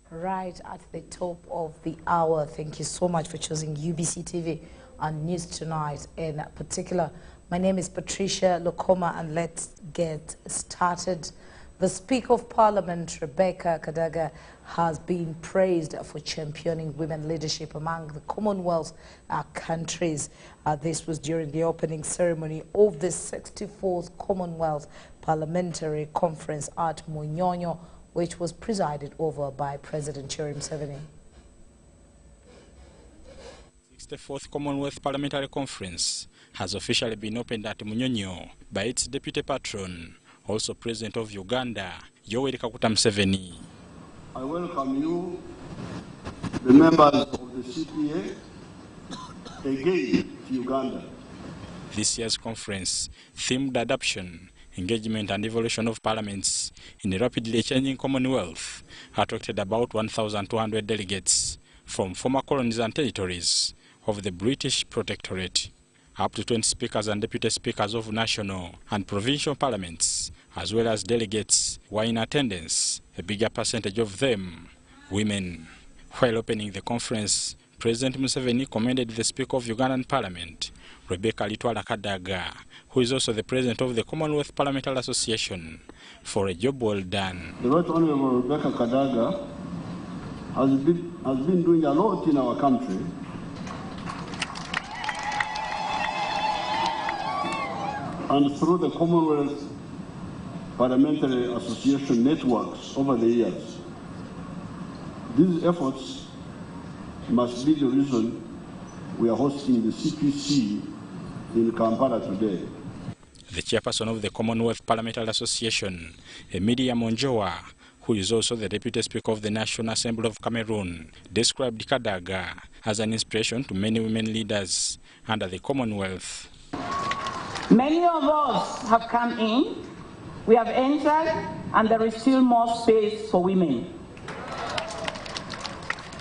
Right at the top of the hour. Thank you so much for choosing UBC TV and News Tonight in particular. My name is Patricia Lokoma, and let's get started. The Speaker of Parliament, Rebecca Kadaga, has been praised for championing women leadership among the Commonwealth countries. This was during the opening ceremony of the 64th Commonwealth Parliamentary Conference at Munyonyo, which was presided over by President Yoweri Museveni. 64th Commonwealth Parliamentary Conference has officially been opened at Munyonyo by its deputy patron, also President of Uganda, Yoweri Museveni. I welcome you, the members of the CPA, again to Uganda. This year's conference themed adoption, engagement and evolution of parliaments in a rapidly changing Commonwealth attracted about 1,200 delegates from former colonies and territories of the British Protectorate. Up to 20 speakers and deputy speakers of national and provincial parliaments, as well as delegates, were in attendance, a bigger percentage of them women. While opening the conference, President Museveni commended the Speaker of Ugandan Parliament, Rebecca Kadaga, who is also the President of the Commonwealth Parliamentary Association, for a job well done. The Right Honourable Rebecca Kadaga has been doing a lot in our country. And through the Commonwealth Parliamentary Association networks over the years. These efforts must be the reason we are hosting the CPC in Kampala today. The chairperson of the Commonwealth Parliamentary Association, Emilia Monjoa, who is also the Deputy Speaker of the National Assembly of Cameroon, described Kadaga as an inspiration to many women leaders under the Commonwealth. Many of us have come in, we have entered, and there is still more space for women.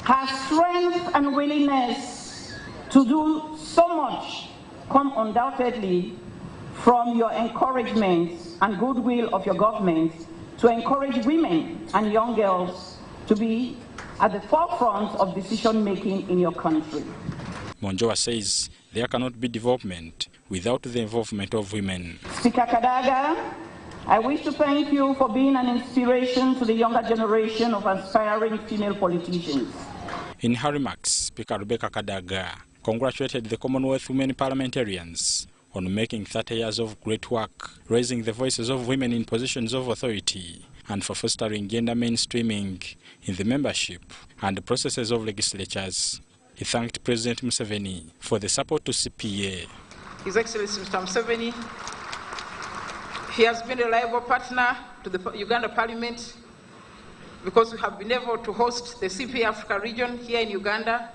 Her strength and willingness to do so much come undoubtedly from your encouragement and goodwill of your government to encourage women and young girls to be at the forefront of decision-making in your country. Monjoa says there cannot be development without the involvement of women. Speaker Kadaga, I wish to thank you for being an inspiration to the younger generation of aspiring female politicians. In her remarks, Speaker Rebecca Kadaga congratulated the Commonwealth women parliamentarians on making 30 years of great work, raising the voices of women in positions of authority, and for fostering gender mainstreaming in the membership and the processes of legislatures. He thanked President Museveni for the support to CPA. His Excellency Mr. Museveni, he has been a reliable partner to the Uganda Parliament because we have been able to host the CPA Africa region here in Uganda,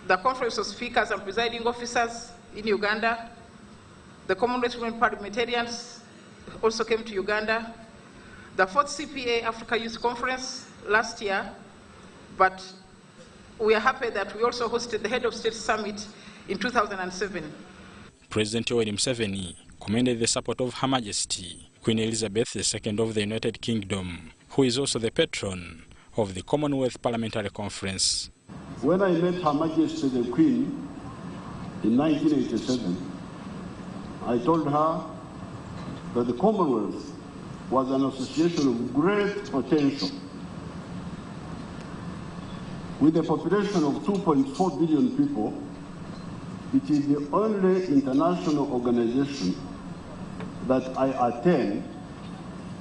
the Conference of Speakers and Presiding Officers in Uganda, the Commonwealth Women Parliamentarians also came to Uganda, the 4th CPA Africa Youth Conference last year, but we are happy that we also hosted the Head of State Summit in 2007. President Yoweri Museveni commended the support of Her Majesty Queen Elizabeth II of the United Kingdom, who is also the patron of the Commonwealth Parliamentary Conference. When I met Her Majesty the Queen in 1987, I told her that the Commonwealth was an association of great potential. With a population of 2.4 billion people, it is the only international organization that I attend,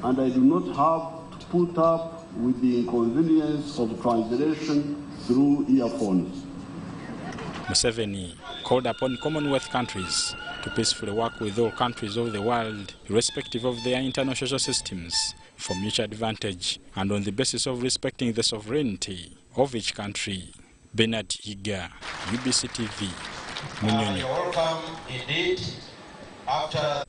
and I do not have to put up with the inconvenience of translation through earphones. Museveni called upon Commonwealth countries to peacefully work with all countries of the world, irrespective of their internal social systems, for mutual advantage and on the basis of respecting the sovereignty of each country. Bernard Yiga, UBC TV, Munyonyo. You're welcome indeed. After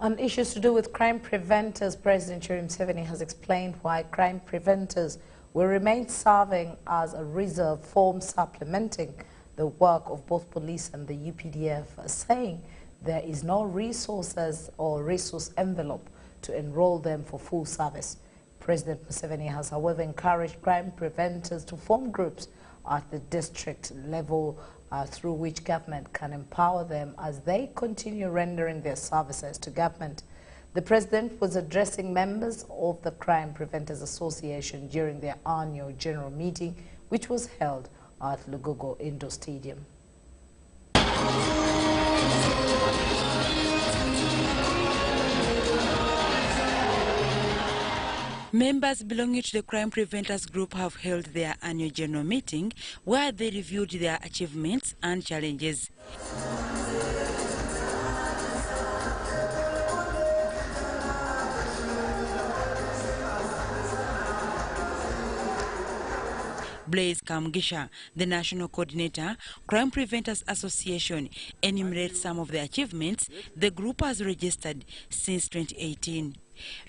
On issues to do with crime preventers, President Yoweri Museveni has explained why crime preventers will remain serving as a reserve form supplementing the work of both police and the UPDF, saying there is no resources or resource envelope to enroll them for full service. President Museveni has, however, encouraged crime preventers to form groups at the district level through which government can empower them as they continue rendering their services to government. The president was addressing members of the Crime Preventers Association during their annual general meeting, which was held at Lugogo Indoor Stadium. Members belonging to the Crime Preventers Group have held their annual general meeting where they reviewed their achievements and challenges. Blaise Kamgisha, the national coordinator, Crime Preventers Association, enumerates some of the achievements the group has registered since 2018.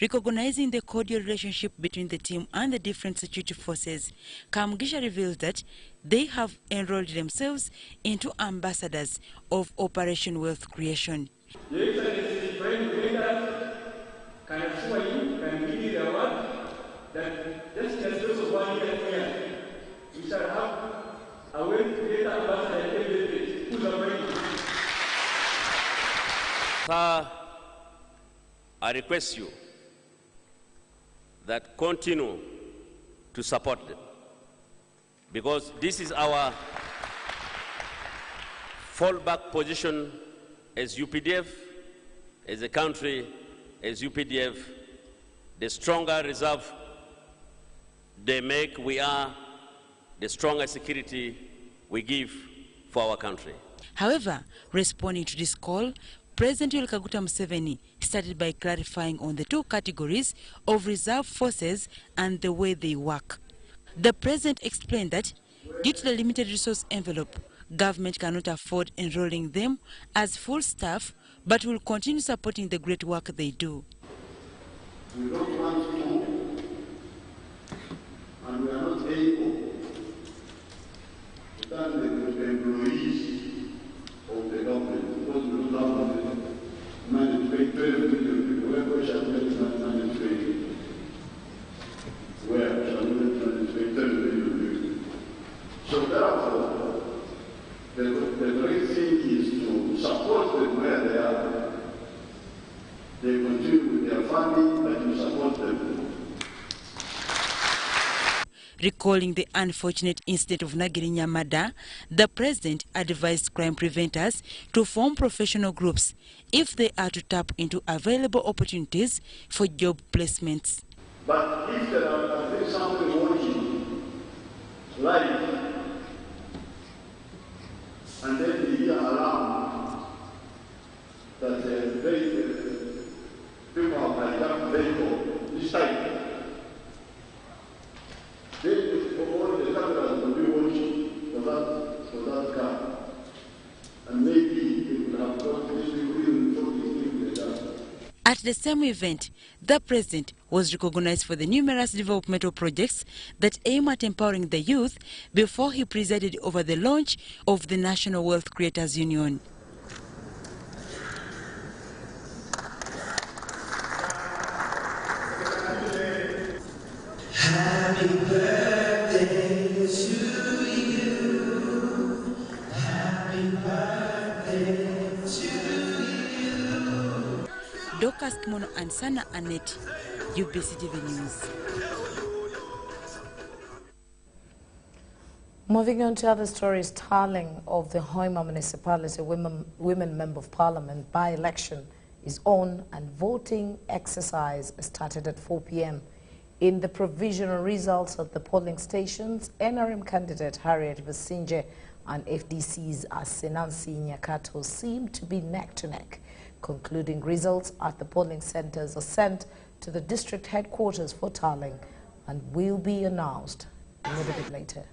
Recognizing the cordial relationship between the team and the different security forces, Kamgisha reveals that they have enrolled themselves into ambassadors of Operation Wealth Creation. Your Excellency, Crime Preventers can assure you, can give you the word that just as those of 1 year here, we shall have a wealth creator ambassador at every place. Who's available? Sir, I request you that continue to support them, because this is our fallback position as UPDF, as a country, as UPDF. The stronger reserve they make, we are, the stronger security we give for our country. However, responding to this call, President Yoweri Museveni started by clarifying on the two categories of reserve forces and the way they work. The president explained that due to the limited resource envelope, government cannot afford enrolling them as full staff, but will continue supporting the great work they do. We don't want to, and we are not able to turn the employees of the government, because we don't have the money to pay 12 million people. Where shall we get money to pay? Where shall we get money to pay 12 million people? So therefore, the great thing is to support them where they are. They continue with their family, but you support them. Recalling the unfortunate incident of Nagirinya murder, the president advised crime preventers to form professional groups if they are to tap into available opportunities for job placements. But if there is something watching live, and then they hear around that people have hijacked vehicle this time, then all the cameras will be watching for that car, and maybe they will have got these people even for these people. At the same event, the president was recognized for the numerous developmental projects that aim at empowering the youth before he presided over the launch of the National Wealth Creators Union. Happy birthday to you. Happy birthday to you. Dorcas Kimono and Sana Annette, UBC TV News. Moving on to other stories, tallying of the Hoima Municipality Women Member of Parliament by-election is on, and voting exercise started at 4 p.m. In the provisional results of the polling stations, NRM candidate Harriet Basinje and FDC's Asenansi Nyakato seem to be neck to neck. Concluding results at the polling centers are sent to the district headquarters for tallying and will be announced a little bit later.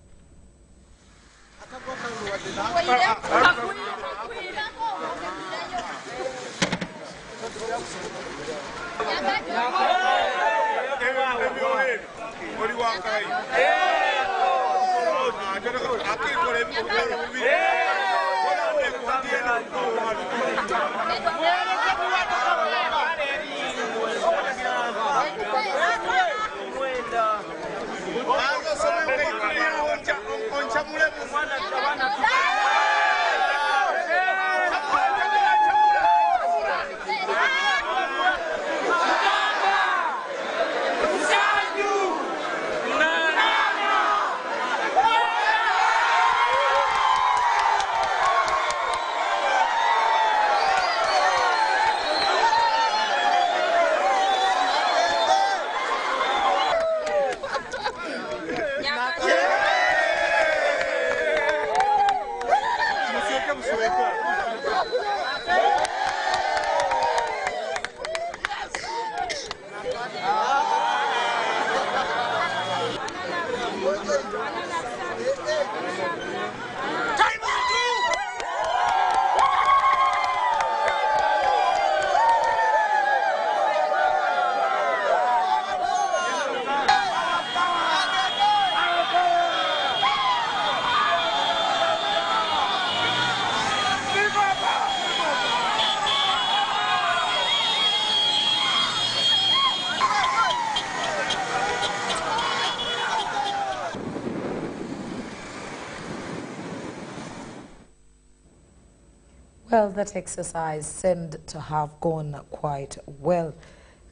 Well, that exercise seemed to have gone quite well.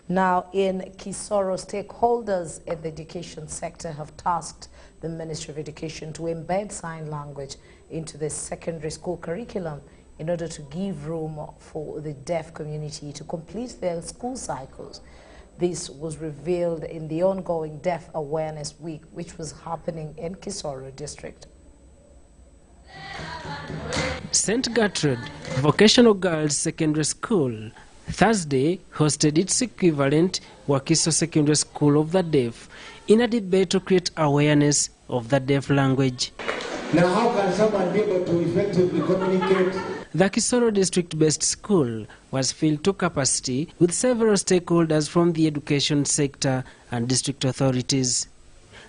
Now, in Kisoro, stakeholders in the education sector have tasked the Ministry of Education to embed sign language into the secondary school curriculum in order to give room for the deaf community to complete their school cycles. This was revealed in the ongoing Deaf Awareness Week, which was happening in Kisoro district. St. Gertrude Vocational Girls Secondary School Thursday hosted its equivalent, Wakiso Secondary School of the Deaf, in a debate to create awareness of the deaf language. Now, how can someone be able to effectively communicate? The Kisoro district-based school was filled to capacity with several stakeholders from the education sector and district authorities.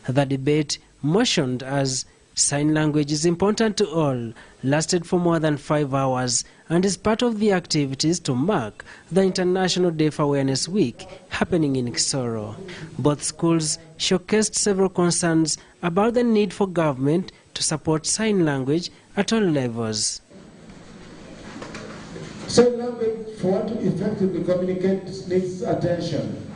The debate, motioned as sign language is important to all, lasted for more than 5 hours and is part of the activities to mark the International Deaf Awareness Week happening in Kisoro. Both schools showcased several concerns about the need for government to support sign language at all levels. Sign language, for one to effectively communicate, needs attention.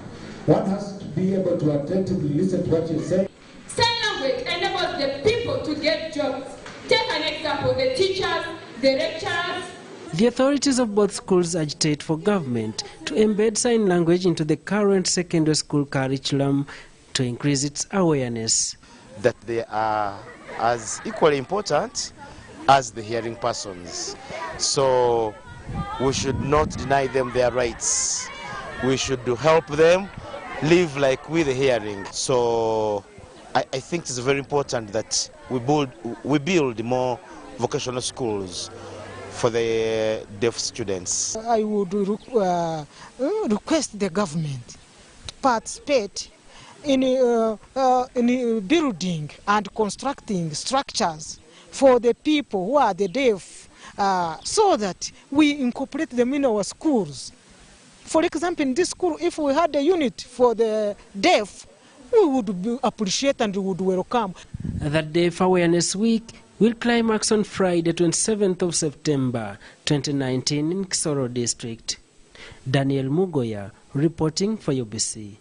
One has to be able to attentively listen to what you say. Sign language enables the people to get jobs. Take an example, the teachers, the lecturers. The authorities of both schools agitate for government to embed sign language into the current secondary school curriculum to increase its awareness. That they are as equally important as the hearing persons. So we should not deny them their rights. We should help them live like with the hearing. So I think it's very important that we build more vocational schools for the deaf students. I would request the government to participate in building and constructing structures for the people who are the deaf, so that we incorporate them in our schools. For example, in this school, if we had a unit for the deaf, we would appreciate and we would welcome. The Deaf Awareness Week will climax on Friday, 27th of September, 2019 in Kisoro District. Daniel Mugoya reporting for UBC.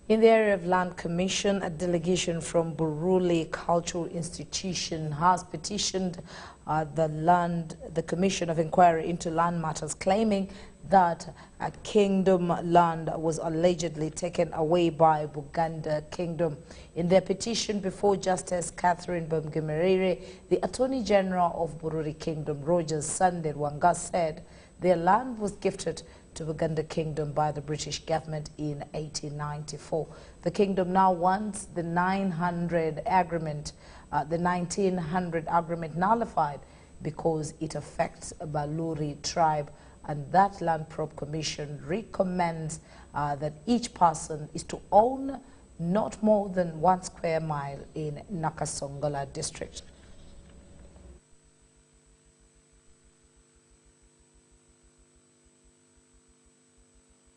In the area of land commission, a delegation from Buruli Cultural Institution has petitioned the Commission of Inquiry into Land Matters, claiming that a kingdom land was allegedly taken away by Buganda Kingdom. In their petition before Justice Catherine Bamgemerere, the Attorney General of Bururi Kingdom, Rogers Sunday Wanga, said their land was gifted to Buganda Kingdom by the British government in 1894. The kingdom now wants the 1900 agreement nullified because it affects Baluri tribe, and that Land Probe Commission recommends that each person is to own not more than 1 square mile in Nakasongola district.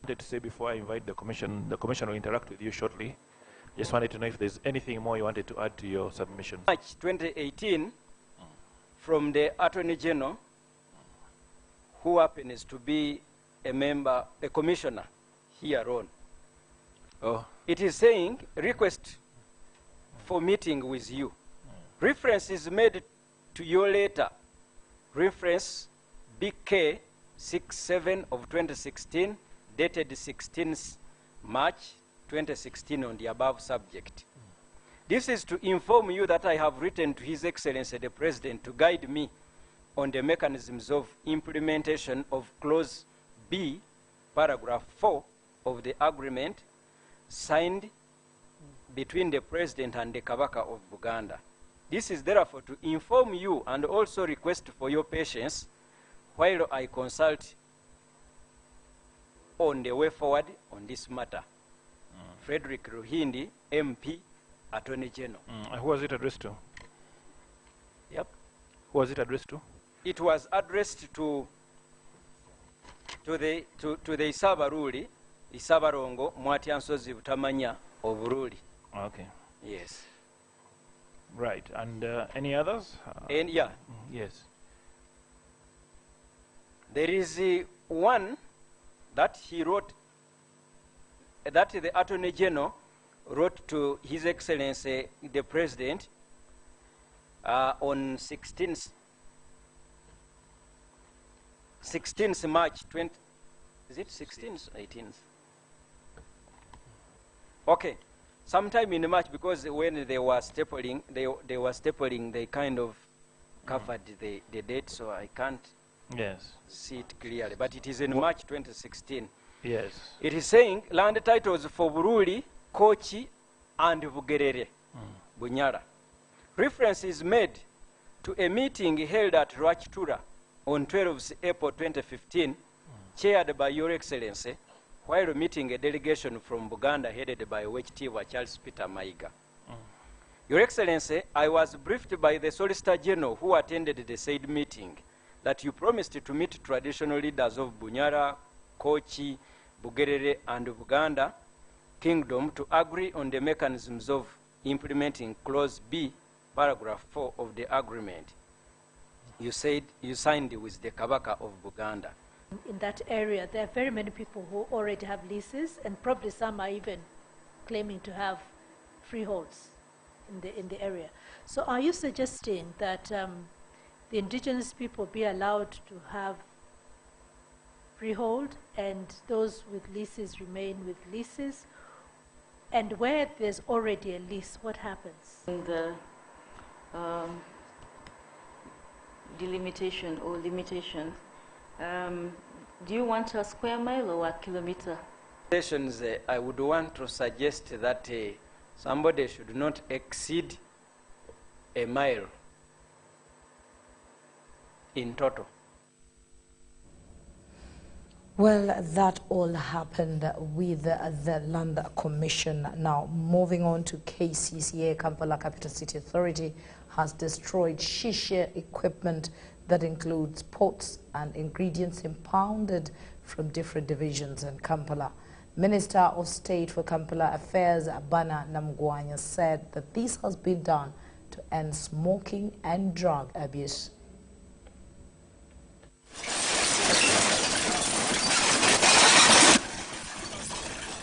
To say before I invite the commission will interact with you shortly. Just wanted to know if there's anything more you wanted to add to your submission. March 2018, from the Attorney General, who happens to be a member, a commissioner here on. Oh. It is saying, request for meeting with you. Reference is made to your letter, reference BK 67 of 2016, dated 16th March 2016 on the above subject. This is to inform you that I have written to His Excellency the President to guide me on the mechanisms of implementation of Clause B, Paragraph 4 of the agreement signed between the President and the Kabaka of Buganda. This is therefore to inform you and also request for your patience while I consult on the way forward on this matter. Frederick Ruhindi, MP, Attorney General. Who was it addressed to? Yep. Who was it addressed to? It was addressed to the Isabaruli, Isabarongo, Mwatyansozi Butamanya of Buruli. Okay. Yes. Right. And any others? And yeah. Yes. There is one that he wrote, that the Attorney General wrote to His Excellency the President on 16th March 20. Is it 16th or 18th? Okay, sometime in March, because when they were stapling, they kind of covered the date, so I can't see it clearly. But it is in March 2016. Yes. It is saying land titles for Buruli, Kochi, and Bugerere, Bunyara. Reference is made to a meeting held at Rwachtura on 12 April 2015, chaired by Your Excellency, while meeting a delegation from Buganda headed by Wechitiwa Charles Peter Maiga. Your Excellency, I was briefed by the Solicitor General who attended the said meeting that you promised to meet traditional leaders of Bunyara, Kochi, Bugerere, and Buganda Kingdom to agree on the mechanisms of implementing Clause B, Paragraph 4 of the agreement. You said you signed with the Kabaka of Buganda. In that area, there are very many people who already have leases, and probably some are even claiming to have freeholds in the area. So are you suggesting that the indigenous people be allowed to have freehold and those with leases remain with leases? And where there's already a lease, what happens? The delimitation or limitation, do you want a square mile or a kilometer? I would want to suggest that somebody should not exceed a mile in total. Well, that all happened with the Land Commission. Now, moving on to KCCA, Kampala Capital City Authority has destroyed shisha equipment that includes pots and ingredients impounded from different divisions in Kampala. Minister of State for Kampala Affairs, Bana Namgwanya, said that this has been done to end smoking and drug abuse.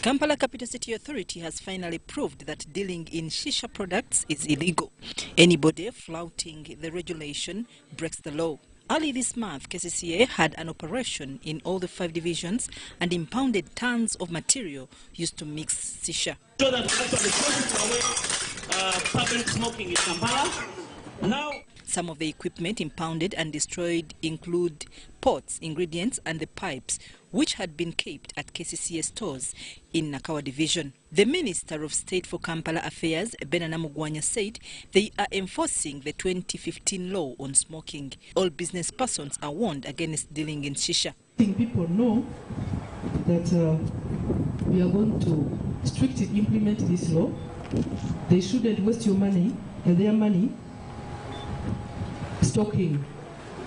Kampala Capital City Authority has finally proved that dealing in shisha products is illegal. Anybody flouting the regulation breaks the law. Early this month, KCCA had an operation in all the 5 divisions and impounded tons of material used to mix shisha. So that actually pushes away public smoking in Kampala. Now, Some of the equipment impounded and destroyed include pots, ingredients and the pipes, which had been kept at KCCA stores in Nakawa Division. The Minister of State for Kampala Affairs, Benana Mugwanya, said they are enforcing the 2015 law on smoking. All business persons are warned against dealing in shisha. People know that we are going to strictly implement this law. They shouldn't waste your money and their money stocking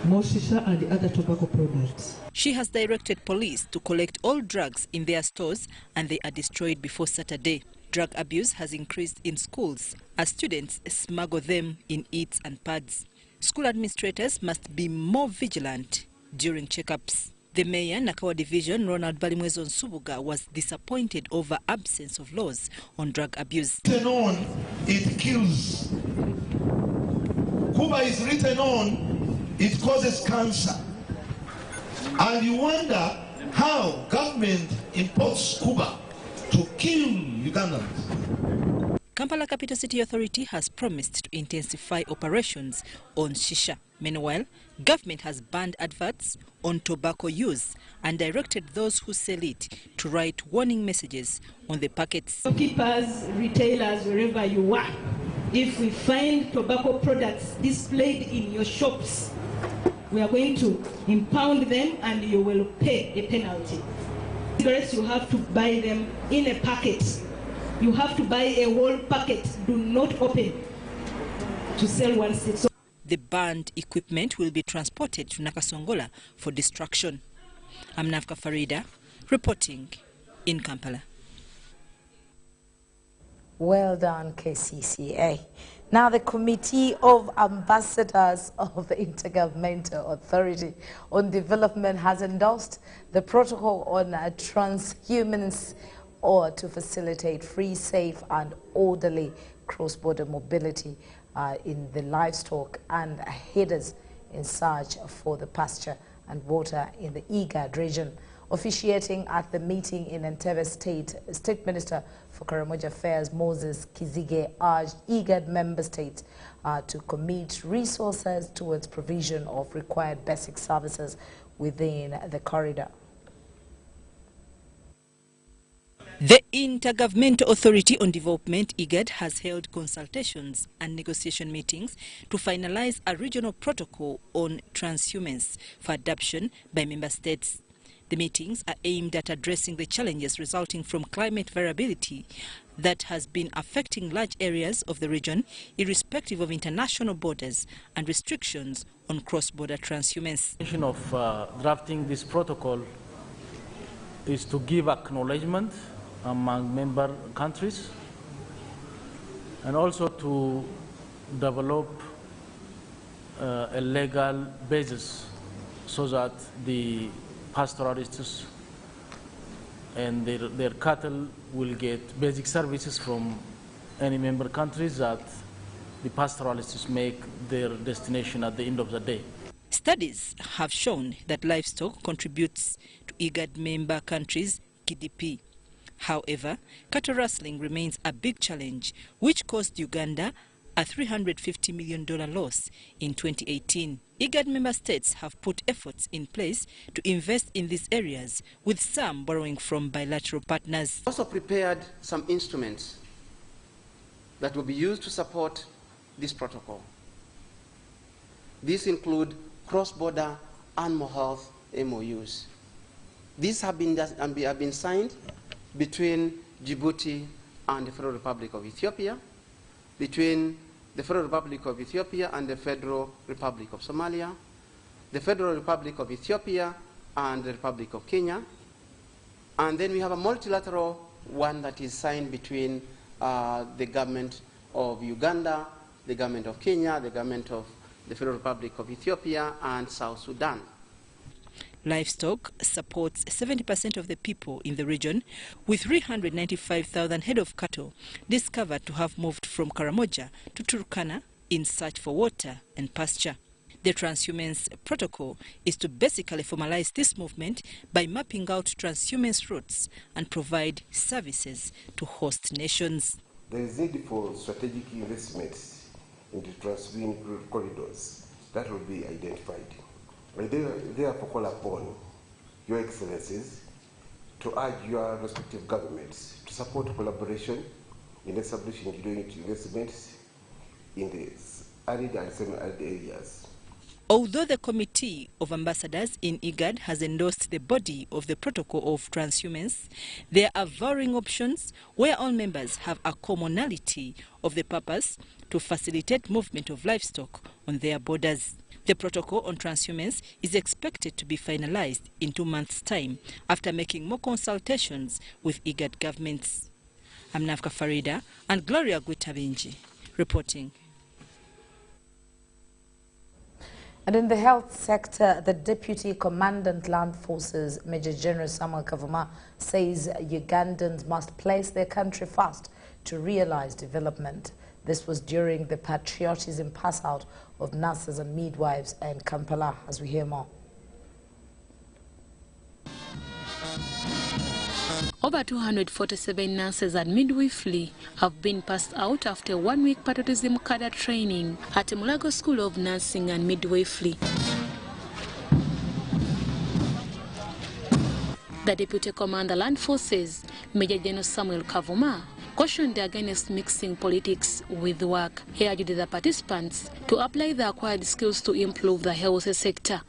more shisha and other tobacco products. She has directed police to collect all drugs in their stores and they are destroyed before Saturday. Drug abuse has increased in schools as students smuggle them in eats and pads. School administrators must be more vigilant during checkups. The mayor, Nakawa Division, Ronald Balimwezo Nsubuga, was disappointed over absence of laws on drug abuse. Written on, it kills. Cuba is written on, it causes cancer. And you wonder how government imports Cuba to kill Ugandans. Kampala Capital City Authority has promised to intensify operations on shisha. Meanwhile, government has banned adverts on tobacco use and directed those who sell it to write warning messages on the packets. Shopkeepers, retailers, wherever you are, if we find tobacco products displayed in your shops, we are going to impound them and you will pay a penalty. Cigarettes, you have to buy them in a packet. You have to buy a whole packet. Do not open to sell one stick. The banned equipment will be transported to Nakasongola for destruction. I'm Nafka Farida, reporting in Kampala. Well done, KCCA. Now, the Committee of Ambassadors of the Intergovernmental Authority on Development has endorsed the protocol on transhumance or to facilitate free, safe and orderly cross-border mobility in the livestock and headers in search for the pasture and water in the IGAD region. Officiating at the meeting in Entebbe State Minister for Karamoja Affairs Moses Kizige urged IGAD member states to commit resources towards provision of required basic services within the corridor. The Intergovernmental Authority on Development, IGAD, has held consultations and negotiation meetings to finalize a regional protocol on transhumance for adoption by member states. The meetings are aimed at addressing the challenges resulting from climate variability that has been affecting large areas of the region, irrespective of international borders and restrictions on cross-border transhumance. The intention of drafting this protocol is to give acknowledgement among member countries and also to develop a legal basis so that the pastoralists and their cattle will get basic services from any member countries that the pastoralists make their destination at the end of the day. Studies have shown that livestock contributes to IGAD member countries' GDP. However, cattle rustling remains a big challenge, which cost Uganda a $350 million loss in 2018. IGAD member states have put efforts in place to invest in these areas, with some borrowing from bilateral partners. Also prepared some instruments that will be used to support this protocol. These include cross-border animal health MOUs. These have been signed between Djibouti and the Federal Republic of Ethiopia, between the Federal Republic of Ethiopia and the Federal Republic of Somalia, the Federal Republic of Ethiopia and the Republic of Kenya, and then we have a multilateral one that is signed between the government of Uganda, the government of Kenya, the government of the Federal Republic of Ethiopia, and South Sudan. Livestock supports 70% of the people in the region, with 395,000 head of cattle discovered to have moved from Karamoja to Turkana in search for water and pasture. The transhumance protocol is to basically formalize this movement by mapping out transhumance routes and provide services to host nations. There is need for strategic investments in the trans-Wien corridors that will be identified. I therefore call upon Your Excellencies to urge your respective governments to support collaboration in establishing joint investments in the arid and semi-arid areas. Although the Committee of Ambassadors in IGAD has endorsed the body of the Protocol of Transhumance, there are varying options where all members have a commonality of the purpose to facilitate movement of livestock on their borders. The Protocol on Transhumance is expected to be finalized in 2 months' time after making more consultations with IGAD governments. I'm Nafka Farida and Gloria Gutabinji reporting. And in the health sector, the Deputy Commandant Land Forces, Major General Samuel Kavuma, says Ugandans must place their country first to realize development. This was during the patriotism pass-out of nurses and midwives in Kampala, as we hear more. Over 247 nurses and midwifery have been passed out after 1-week patriotism cadre training at Mulago School of Nursing and Midwifery. The Deputy Commander Land Forces, Major General Samuel Kavuma, cautioned against mixing politics with work. He urged the participants to apply the acquired skills to improve the health sector.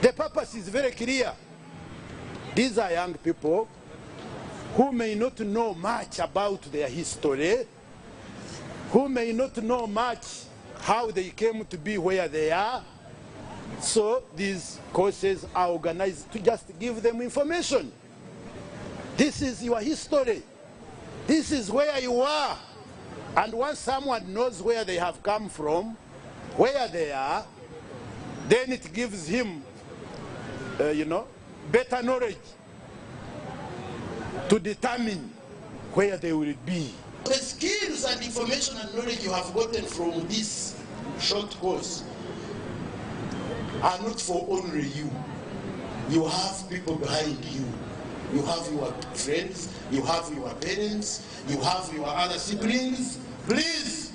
The purpose is very clear. These are young people who may not know much about their history, who may not know much how they came to be where they are. So these courses are organized to just give them information. This is your history. This is where you are. And once someone knows where they have come from, where they are, then it gives him, better knowledge to determine where they will be. The skills and information and knowledge you have gotten from this short course are not for only you. You have people behind you. You have your friends, you have your parents, you have your other siblings. Please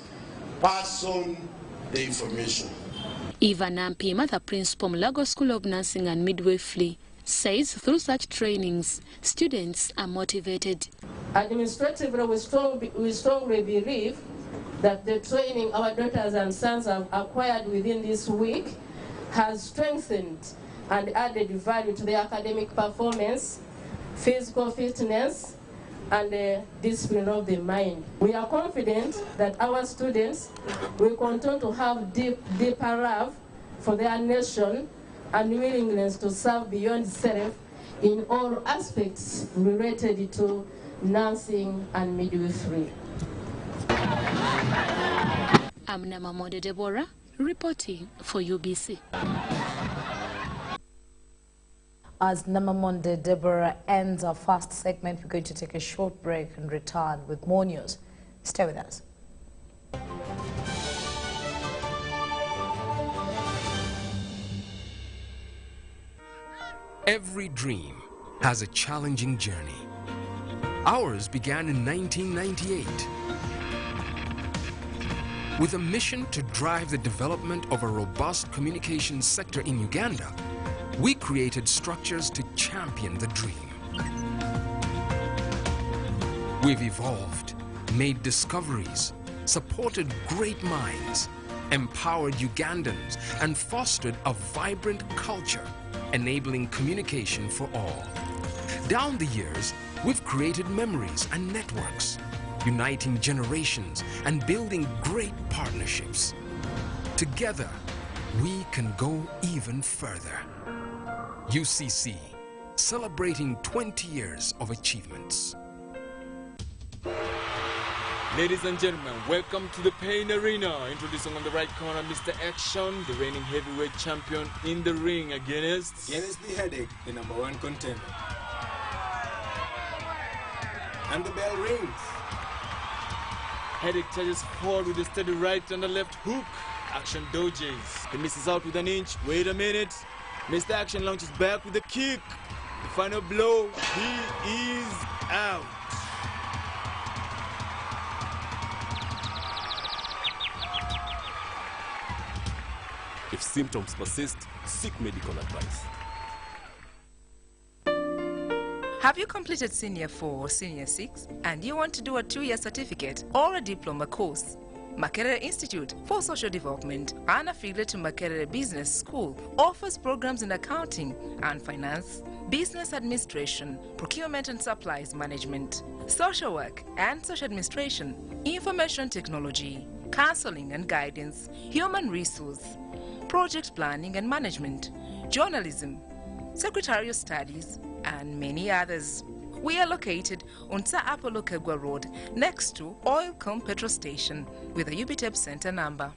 pass on the information. Eva Nampima, the principal Mulago School of Nursing and Midwifery, says through such trainings, students are motivated. Administratively, we strongly believe that the training our daughters and sons have acquired within this week has strengthened and added value to their academic performance, physical fitness, and the discipline of the mind. We are confident that our students will continue to have deeper love for their nation and willingness to serve beyond self in all aspects related to nursing and midwifery. I'm Namamonde Deborah, reporting for UBC. As Namamonde Deborah ends our first segment, we're going to take a short break and return with more news. Stay with us. Every dream has a challenging journey. Ours began in 1998 with a mission to drive the development of a robust communications sector in Uganda. We created structures to champion the dream. We've evolved, made discoveries, supported great minds, empowered Ugandans, and fostered a vibrant culture, enabling communication for all. Down the years, we've created memories and networks, uniting generations and building great partnerships. Together, we can go even further. UCC, celebrating 20 years of achievements. Ladies and gentlemen, welcome to the Pain Arena. Introducing on the right corner, Mr. Action, the reigning heavyweight champion in the ring against the Headache, the #1 contender. And the bell rings. Headache charges forward with a steady right and a left hook. Action dodges. He misses out with an inch. Wait a minute. Mr. Action launches back with a kick. The final blow. He is out. If symptoms persist, seek medical advice. Have you completed Senior 4 or Senior 6 and you want to do a 2-year certificate or a diploma course? Makerere Institute for Social Development, an affiliate to Makerere Business School, offers programs in accounting and finance, business administration, procurement and supplies management, social work and social administration, information technology, counseling and guidance, human resource, project planning and management, journalism, secretarial studies, and many others. We are located on Sa Apollo Kegwa Road, next to Oilcom Petrol Station, with a UBTEP Center number.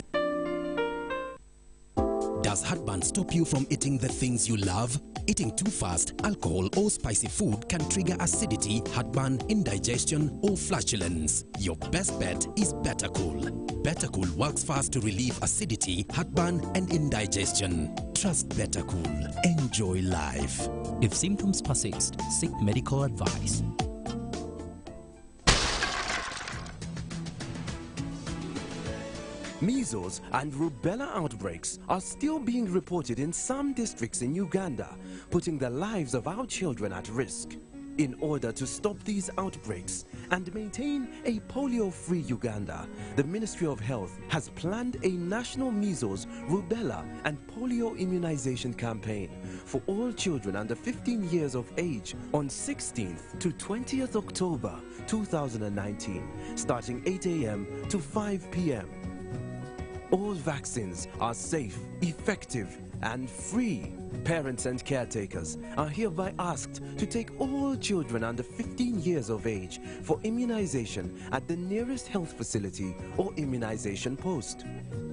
Does heartburn stop you from eating the things you love? Eating too fast, alcohol or spicy food can trigger acidity, heartburn, indigestion or flatulence. Your best bet is Better Cool. Better Cool works fast to relieve acidity, heartburn and indigestion. Trust Better Cool. Enjoy life. If symptoms persist, seek medical advice. Measles and rubella outbreaks are still being reported in some districts in Uganda, putting the lives of our children at risk. In order to stop these outbreaks and maintain a polio-free Uganda, the Ministry of Health has planned a national measles, rubella and polio immunization campaign for all children under 15 years of age on 16th to 20th October 2019, starting 8 a.m. to 5 p.m. All vaccines are safe, effective, and free. Parents and caretakers are hereby asked to take all children under 15 years of age for immunization at the nearest health facility or immunization post.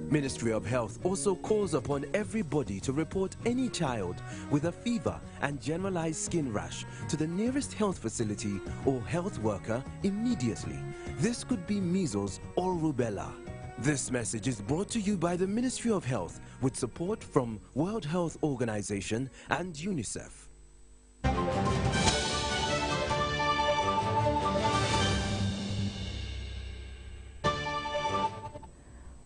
Ministry of Health also calls upon everybody to report any child with a fever and generalized skin rash to the nearest health facility or health worker immediately. This could be measles or rubella. This message is brought to you by the Ministry of Health with support from World Health Organization and UNICEF.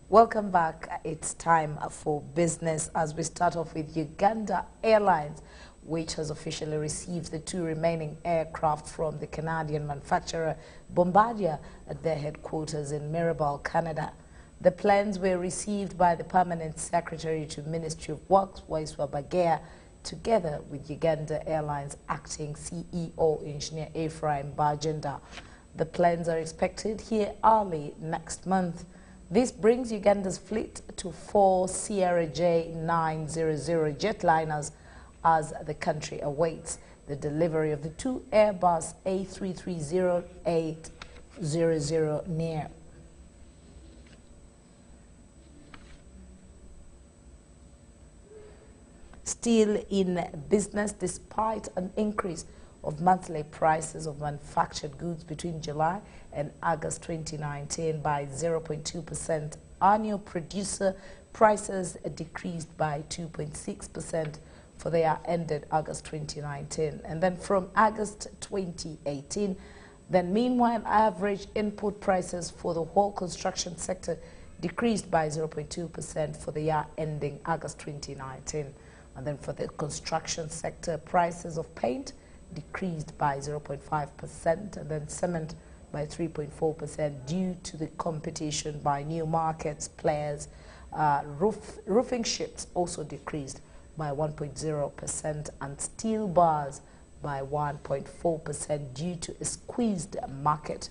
Welcome back. It's time for business as we start off with Uganda Airlines, which has officially received the 2 remaining aircraft from the Canadian manufacturer Bombardier at their headquarters in Mirabel, Canada. The plans were received by the Permanent Secretary to Ministry of Works, Waiswa Bagea, together with Uganda Airlines Acting CEO Engineer Ephraim Bajenda. The plans are expected here early next month. This brings Uganda's fleet to 4 CRJ 900 jetliners as the country awaits the delivery of the 2 Airbus A330-800 near. Still in business, despite an increase of monthly prices of manufactured goods between July and August 2019 by 0.2%, annual producer prices decreased by 2.6% for the year ended August 2019. And then from August 2018, then meanwhile, average input prices for the whole construction sector decreased by 0.2% for the year ending August 2019. And then for the construction sector, prices of paint decreased by 0.5%, and then cement by 3.4% due to the competition by new markets players. Roofing sheets also decreased by 1.0%, and steel bars by 1.4% due to a squeezed market.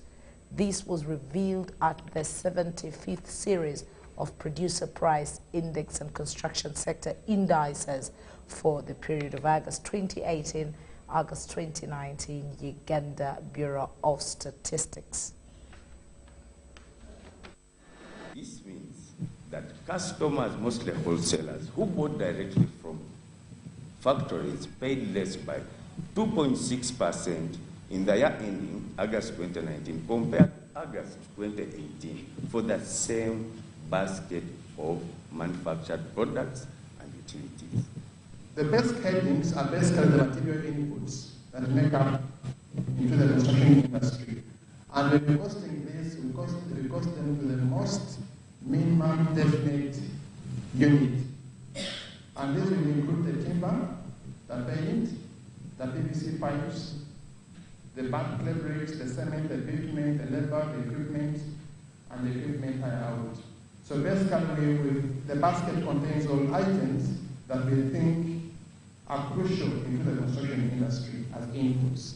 This was revealed at the 75th series of Producer Price Index and Construction Sector Indices for the period of August 2018, August 2019, Uganda Bureau of Statistics. This means that customers, mostly wholesalers, who bought directly from factories paid less by 2.6% in the year ending August 2019 compared to August 2018 for the same basket of manufactured products and utilities. The best headings are basically the material inputs that make up into the construction industry. And when we're costing this, we cost them to the most minimum definite unit timber, the paint, the PVC pipes, the bank clay bricks, the cement, the pavement, the labor, the equipment, and the equipment hire out. So basically, the basket contains all items that we think are crucial into the construction industry as inputs.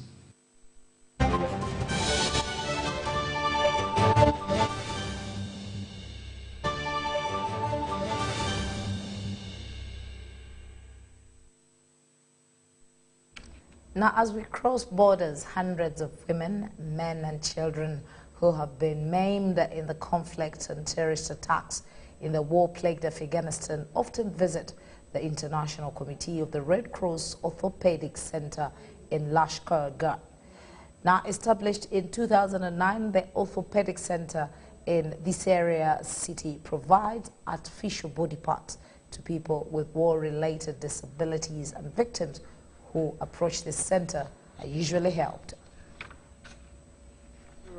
Now, as we cross borders, hundreds of women, men and children who have been maimed in the conflict and terrorist attacks in the war-plagued Afghanistan often visit the International Committee of the Red Cross Orthopedic Center in Lashkar Gah. Now established in 2009, the Orthopedic Center in this area city provides artificial body parts to people with war-related disabilities, and victims who approach this center are usually helped.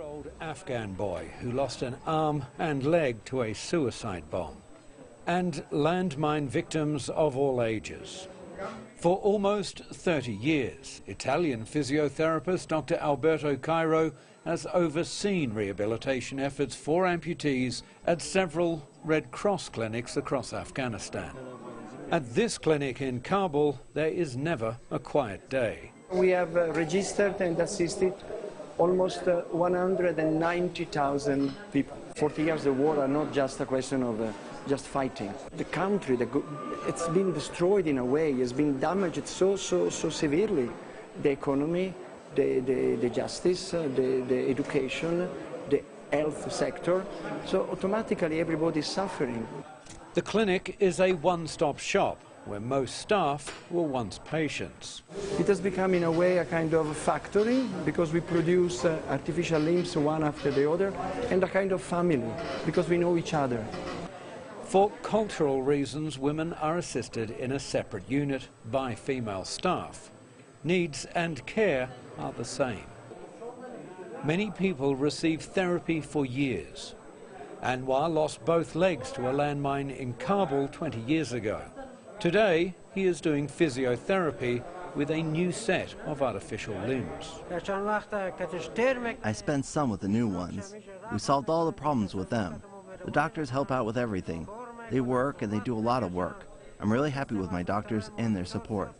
Old Afghan boy who lost an arm and leg to a suicide bomb, and landmine victims of all ages. For almost 30 years, Italian physiotherapist Dr. Alberto Cairo has overseen rehabilitation efforts for amputees at several Red Cross clinics across Afghanistan. At this clinic in Kabul, there is never a quiet day. We have registered and assisted almost 190,000 people. 40 years of war are not just a question of just fighting. The country, it's been destroyed in a way, it's been damaged so severely. The economy, the justice, the education, the health sector. So automatically everybody is suffering. The clinic is a one-stop shop where most staff were once patients. It has become in a way a kind of factory because we produce artificial limbs one after the other, and a kind of family because we know each other. For cultural reasons, women are assisted in a separate unit by female staff. Needs and care are the same. Many people receive therapy for years. Anwar lost both legs to a landmine in Kabul 20 years ago. Today, he is doing physiotherapy with a new set of artificial limbs. I spent some with the new ones. We solved all the problems with them. The doctors help out with everything. They work and they do a lot of work. I'm really happy with my doctors and their support.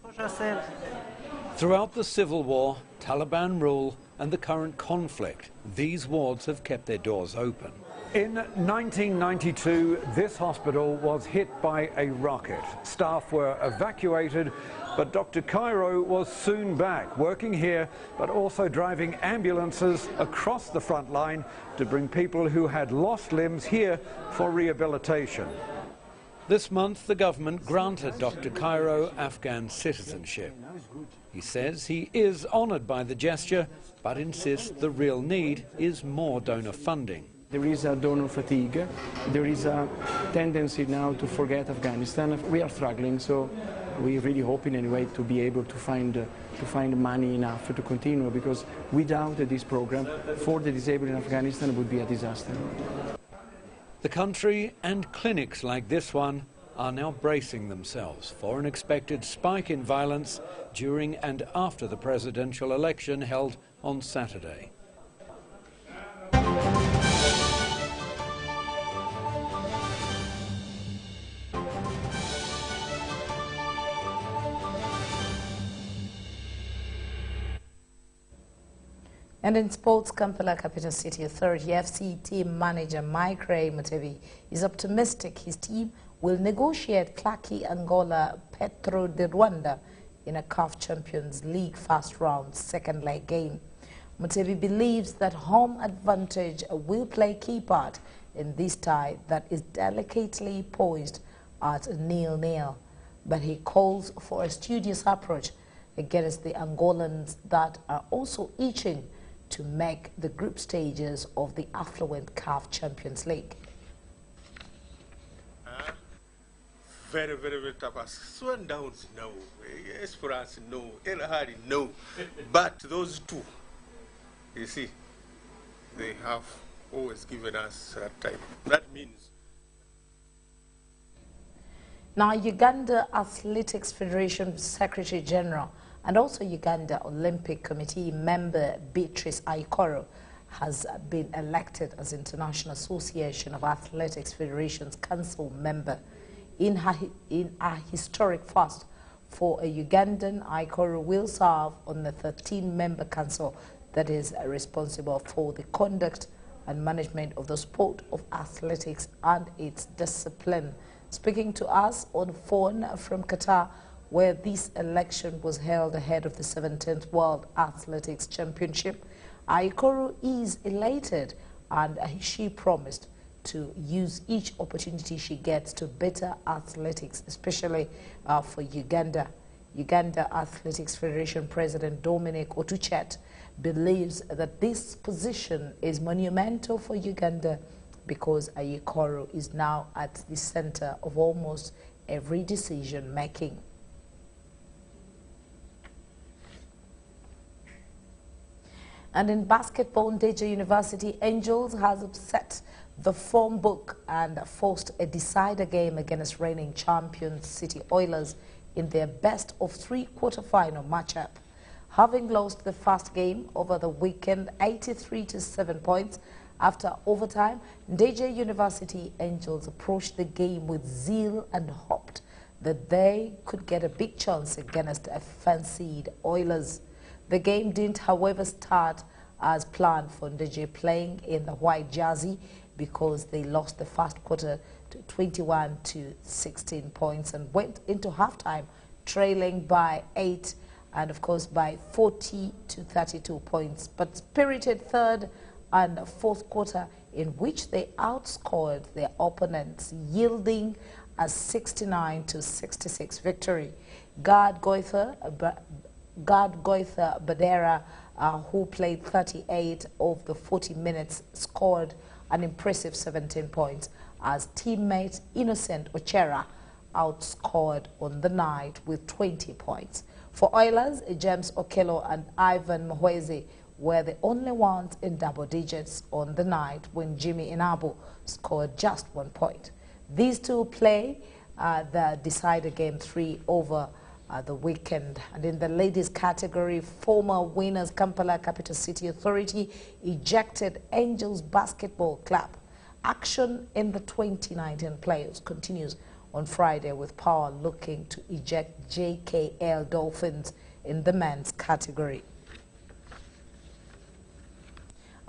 Throughout the civil war, Taliban rule and the current conflict, these wards have kept their doors open. In 1992, this hospital was hit by a rocket. Staff were evacuated, but Dr. Cairo was soon back, working here, but also driving ambulances across the front line to bring people who had lost limbs here for rehabilitation. This month, the government granted Dr. Cairo Afghan citizenship. He says he is honored by the gesture, but insists the real need is more donor funding. There is a donor fatigue. There is a tendency now to forget Afghanistan. We are struggling, so we really hope in any way to be able to find money enough to continue, because without this program, for the disabled in Afghanistan, it would be a disaster. The country and clinics like this one are now bracing themselves for an expected spike in violence during and after the presidential election held on Saturday. And in sports, Kampala Capital City Authority FC team manager Mike Ray Mutebi is optimistic his team will negotiate Clarky Angola Petro de Rwanda in a CAF Champions League first round second leg game. Mutebi believes that home advantage will play a key part in this tie that is delicately poised at 0-0, but he calls for a studious approach against the Angolans that are also itching to make the group stages of the affluent CAF Champions League. Very, very, very tough. Swan Downs, no. Esperance, no. El Ahly, no. But those two, you see, they have always given us that time. That means. Now, Uganda Athletics Federation Secretary General and also Uganda Olympic Committee member Beatrice Aikoro has been elected as International Association of Athletics Federations Council member in a historic first for a Ugandan. Aikoro will serve on the 13-member council that is responsible for the conduct and management of the sport of athletics and its discipline. Speaking to us on phone from Qatar, where this election was held ahead of the 17th World Athletics Championship, Aikoro is elated and she promised to use each opportunity she gets to better athletics, especially for Uganda. Uganda Athletics Federation President Dominic Otuchet believes that this position is monumental for Uganda because Aikoro is now at the center of almost every decision making. And in basketball, Ndeje University Angels has upset the form book and forced a decider game against reigning champions City Oilers in their best of 3 quarter-final matchup. Having lost the first game over the weekend 83 to 7 points after overtime, Ndeje University Angels approached the game with zeal and hoped that they could get a big chance against a fancied Oilers. The game didn't, however, start as planned for Ndeje playing in the white jersey because they lost the first quarter to 21 to 16 points and went into halftime trailing by 8 and of course by 40 to 32 points, but spirited third and fourth quarter in which they outscored their opponents, yielding a 69 to 66 victory. Guard Goither Badera, who played 38 of the 40 minutes, scored an impressive 17 points as teammate Innocent Ochera outscored on the night with 20 points. For Oilers, James Okello and Ivan Mwezi were the only ones in double digits on the night when Jimmy Inabu scored just 1 point. These two play the decider game 3 over the weekend. And in the ladies category, former winners Kampala Capital City Authority ejected Angels Basketball Club. Action in the 2019 playoffs continues on Friday with Power looking to eject JKL Dolphins in the men's category.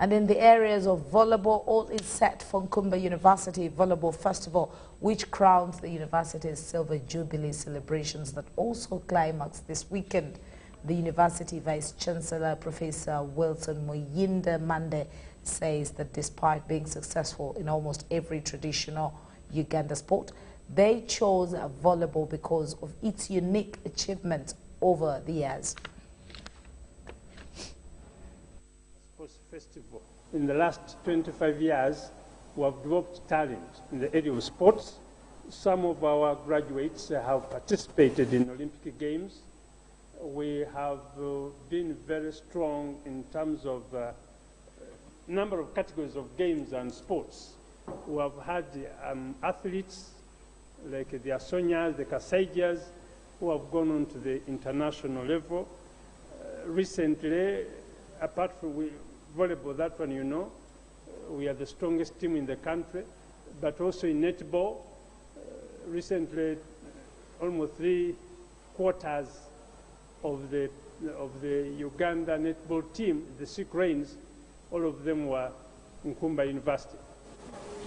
And in the areas of volleyball, all is set for Nkumba University Volleyball Festival, which crowns the university's Silver Jubilee celebrations that also climax this weekend. The University Vice Chancellor, Professor Wilson Muyinda Mande, says that despite being successful in almost every traditional Uganda sport, they chose volleyball because of its unique achievements over the years. Festival. In the last 25 years, we have developed talent in the area of sports. Some of our graduates have participated in Olympic Games. We have been very strong in terms of number of categories of games and sports. We have had athletes like the Asonyas, the Kasaijas, who have gone on to the international level. Recently, apart from volleyball, that one you know, we are the strongest team in the country, but also in netball. Recently, almost 3/4 of the Uganda netball team, the Sikh Rains, all of them were in Nkumba University.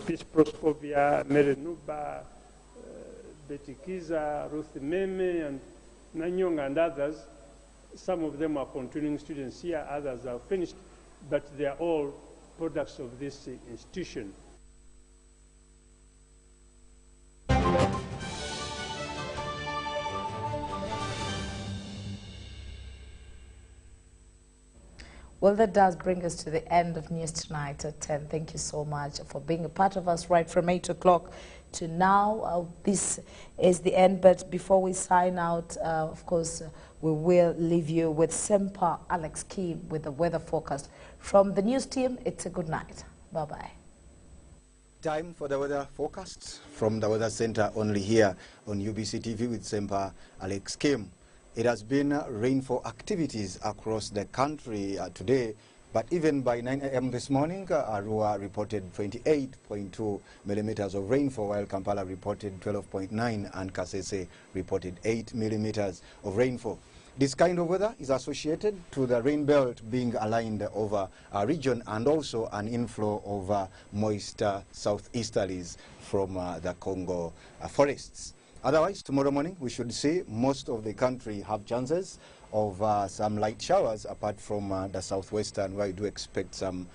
Peace Proskovia, Mary Nuba, Betty Kiza, Ruth Meme, and Nanyong and others. Some of them are continuing students here, others are finished, but they are all products of this institution. Well, that does bring us to the end of News Tonight at 10. Thank you so much for being a part of us right from 8 o'clock to now. This is the end, but before we sign out, of course, we will leave you with Semper Alex Key with the weather forecast. From the news team, it's a good night. Bye-bye. Time for the weather forecast from the Weather Center, only here on UBC TV with Semper Alex Kim. It has been rainfall activities across the country today, but even by 9 a.m. this morning, Arua reported 28.2 millimeters of rainfall, while Kampala reported 12.9 and Kasese reported 8 millimeters of rainfall. This kind of weather is associated to the rain belt being aligned over our region and also an inflow of moist southeasterlies from the Congo forests. Otherwise, tomorrow morning we should see most of the country have chances of some light showers apart from the southwestern, where we do expect some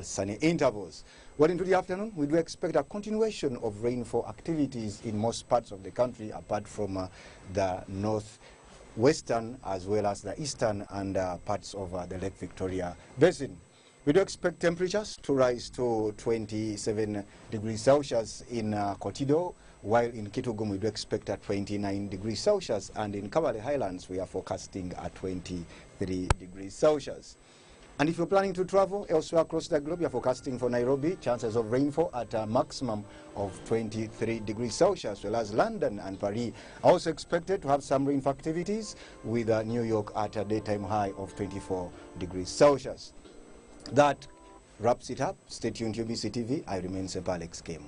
sunny intervals. Well, into the afternoon, we do expect a continuation of rainfall activities in most parts of the country apart from the northwestern as well as the eastern and parts of the Lake Victoria Basin. We do expect temperatures to rise to 27 degrees Celsius in Kotido, while in Kitugum we do expect at 29 degrees Celsius, and in Kabale Highlands we are forecasting at 23 degrees Celsius. And if you're planning to travel elsewhere across the globe, you're forecasting for Nairobi chances of rainfall at a maximum of 23 degrees Celsias, as well as London and Paris are also expected to have some rainfall activities, with New York at a daytime high of 24 degrees Celsius. That wraps it up. Stay tuned to UBC TV. I remain Semper Alex Kim.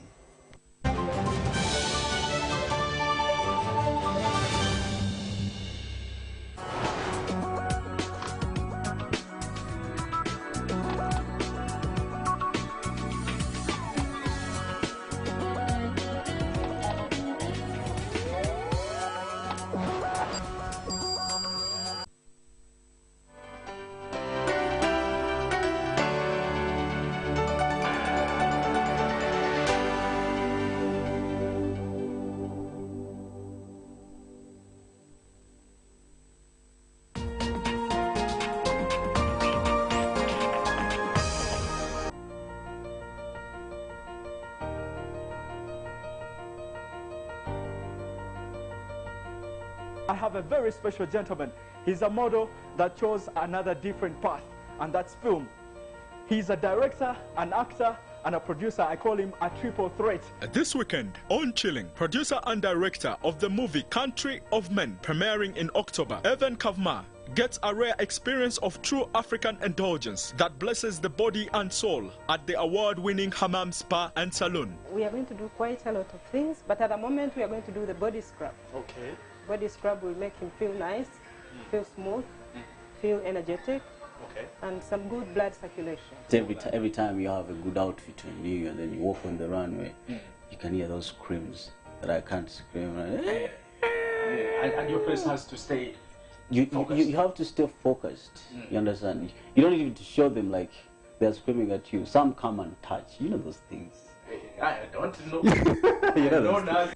I have a very special gentleman. He's a model that chose another different path, and that's film. He's a director, an actor, and a producer. I call him a triple threat. This weekend, On Chilling, producer and director of the movie Country of Men, premiering in October, Evan Kavma gets a rare experience of true African indulgence that blesses the body and soul at the award-winning Hammam Spa and Salon. We are going to do quite a lot of things, but at the moment we are going to do the body scrub. Okay. Body scrub will make him feel nice, feel smooth, feel energetic, and some good blood circulation. Every time you have a good outfit on you and then you walk on the runway, you can hear those screams that I can't scream. Right? And your face has to stay you have to stay focused. You understand? You don't need to show them like they're screaming at you. Some come and touch. You know those things. I don't know. You know those things.